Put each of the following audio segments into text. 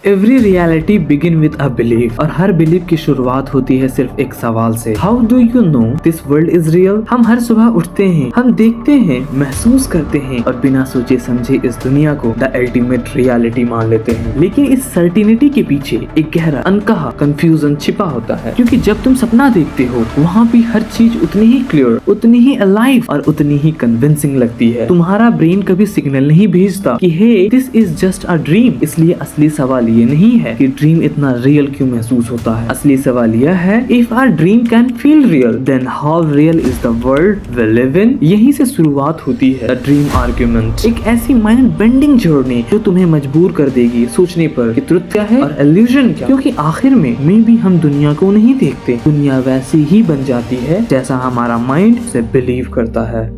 Every reality begin with a belief, और हर belief की शुरुआत होती है सिर्फ एक सवाल से, how do you know this world is real. हम हर सुबह उठते हैं, हम देखते हैं, महसूस करते हैं और बिना सोचे समझे इस दुनिया को द अल्टीमेट रियलिटी मान लेते हैं। लेकिन इस सर्टिनिटी के पीछे एक गहरा अनकहा कंफ्यूजन छिपा होता है, क्योंकि जब तुम सपना देखते हो वहाँ भी हर चीज उतनी ही क्लियर, उतनी ही अलाइव और उतनी ही कन्विंसिंग लगती है। तुम्हारा ब्रेन कभी सिग्नल नहीं भेजता कि hey this is just a dream. इसलिए असली सवाल ये नहीं है कि ड्रीम इतना रियल क्यों महसूस होता है। असली सवाल यह है, if our dream can feel real then how real is the world we live in. यहीं से शुरुआत होती है द ड्रीम आर्ग्यूमेंट, एक ऐसी माइंड बेंडिंग जर्नी जो तुम्हें मजबूर कर देगी सोचने पर कि ट्रुथ क्या है और इल्यूजन क्या। क्योंकि आखिर में भी हम दुनिया को नहीं देखते, दुनिया वैसी ही बन जाती है जैसा हमारा माइंड से बिलीव करता है।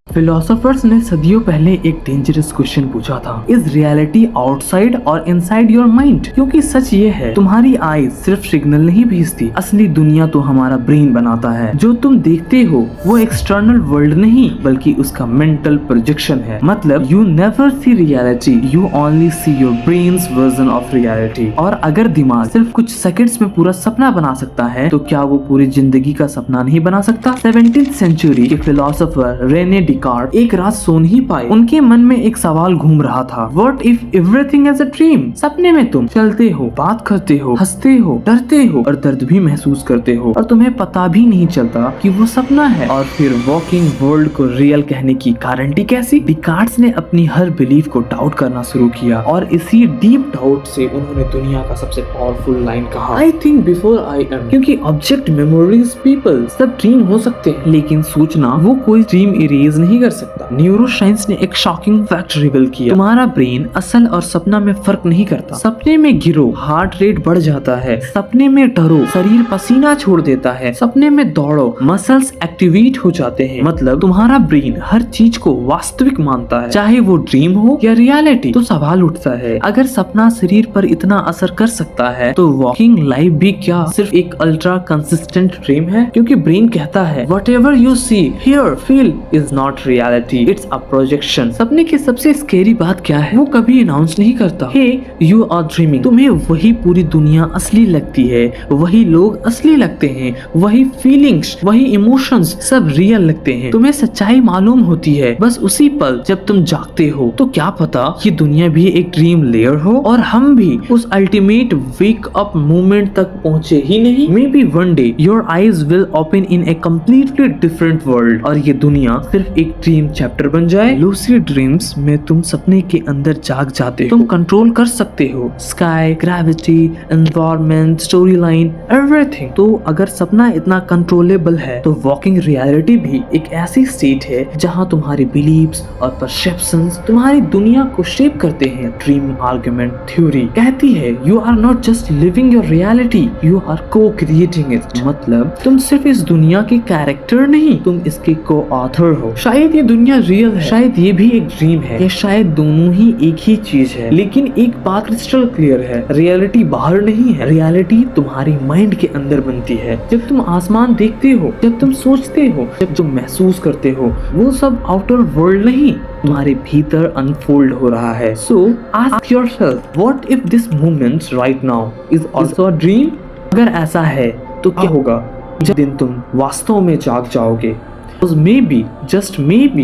फिलोसोफर्स ने सदियों पहले एक डेंजरस क्वेश्चन पूछा था, इज रियलिटी आउटसाइड और इनसाइड योर माइंड। क्योंकि सच ये है, तुम्हारी आईज सिर्फ सिग्नल नहीं भेजती, असली दुनिया तो हमारा ब्रेन बनाता है। जो तुम देखते हो वो एक्सटर्नल वर्ल्ड नहीं बल्कि उसका मेंटल प्रोजेक्शन है। मतलब you never see reality, you only see your brains version of reality. और अगर दिमाग सिर्फ कुछ सेकंड्स में पूरा सपना बना सकता है तो क्या वो पूरी जिंदगी का सपना नहीं बना सकता। 17th सेंचुरी के फिलोसोफर रेने डिकार्ट एक रात सो नहीं पाए। उनके मन में एक सवाल घूम रहा था, what if everything is a dream. सपने में तुम चलते हो, बात करते हो, हंसते हो, डरते हो और दर्द भी महसूस करते हो और तुम्हें पता भी नहीं चलता कि वो सपना है। और फिर वॉकिंग वर्ल्ड को रियल कहने की गारंटी कैसी। डिकार्ट्स ने अपनी हर बिलीफ को डाउट करना शुरू किया और इसी डीप डाउट से उन्होंने दुनिया का सबसे पावरफुल लाइन कहा, I think before I am. क्योंकि ऑब्जेक्ट, मेमोरीज, पीपल सब ड्रीम हो सकते हैं लेकिन सोचना वो कोई ड्रीम इरेज नहीं कर सकता। न्यूरोसाइंस ने एक शॉकिंग फैक्ट रिवील किया, तुम्हारा ब्रेन असल और सपना में फर्क नहीं करता। सपने में गिरो, हार्ट रेट बढ़ जाता है। सपने में डरो, शरीर पसीना छोड़ देता है। सपने में दौड़ो, मसल्स एक्टिवेट हो जाते हैं। मतलब तुम्हारा ब्रेन हर चीज को वास्तविक मानता है, चाहे वो ड्रीम हो या रियलिटी। तो सवाल उठता है, अगर सपना शरीर पर इतना असर कर सकता है तो वॉकिंग लाइफ भी क्या सिर्फ एक अल्ट्रा कंसिस्टेंट ड्रीम है। क्योंकि ब्रेन कहता है whatever you see, hear, feel is not reality, it's a projection. सपने की सबसे स्केरी बात क्या है, वो कभी अनाउंस नहीं करता, हे यू आर ड्रीमिंग। तुम्हें वही पूरी दुनिया असली लगती है, वही लोग असली लगते हैं, वही फीलिंग्स, वही इमोशंस सब रियल लगते हैं। तुम्हें सच्चाई मालूम होती है बस उसी पल जब तुम जागते हो। तो क्या पता ये दुनिया भी एक ड्रीम लेयर हो और हम भी उस अल्टीमेट वेक अप मोमेंट तक पहुंचे ही नहीं। May be one day your eyes will open in a completely different world और ये दुनिया सिर्फ एक ड्रीम चैप्टर बन जाए। लूसिड ड्रीम्स में तुम सपने के अंदर जाग जाते हो, तुम कंट्रोल कर सकते हो sky, gravity, environment, story line, everything. तो अगर सपना इतना कंट्रोलेबल है तो वॉकिंग रियलिटी भी एक ऐसी स्टेट है जहां तुम्हारी बिलीव्स और परसेप्शंस तुम्हारी दुनिया को शेप करते हैं। ड्रीम आर्गुमेंट थ्योरी कहती है you are not just living your reality, you are co creating it. मतलब तुम सिर्फ इस दुनिया के कैरेक्टर नहीं, तुम इसके को ऑथर हो। शायद ये दुनिया रियल है, शायद ये भी एक ड्रीम है, या शायद दोनों ही एक ही चीज है। लेकिन एक बात क्रिस्टल क्लियर है, रियलिटी बाहर नहीं है, रियलिटी तुम्हारी माइंड के अंदर बनती है। जब तुम आसमान देखते हो, जब तुम सोचते हो, जब तुम महसूस करते हो, वो सब आउटर वर्ल्ड नहीं, तुम्हारे भीतर अनफोल्ड हो रहा है। सो ask yourself, what if this moment right now is also a dream. अगर ऐसा है तो क्या होगा जिस दिन तुम वास्तव में जाग जाओगे। Because maybe, just maybe,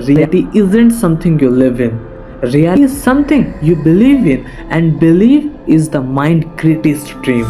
reality isn't something you live in. Reality is something you believe in, and belief is the mind's greatest dream.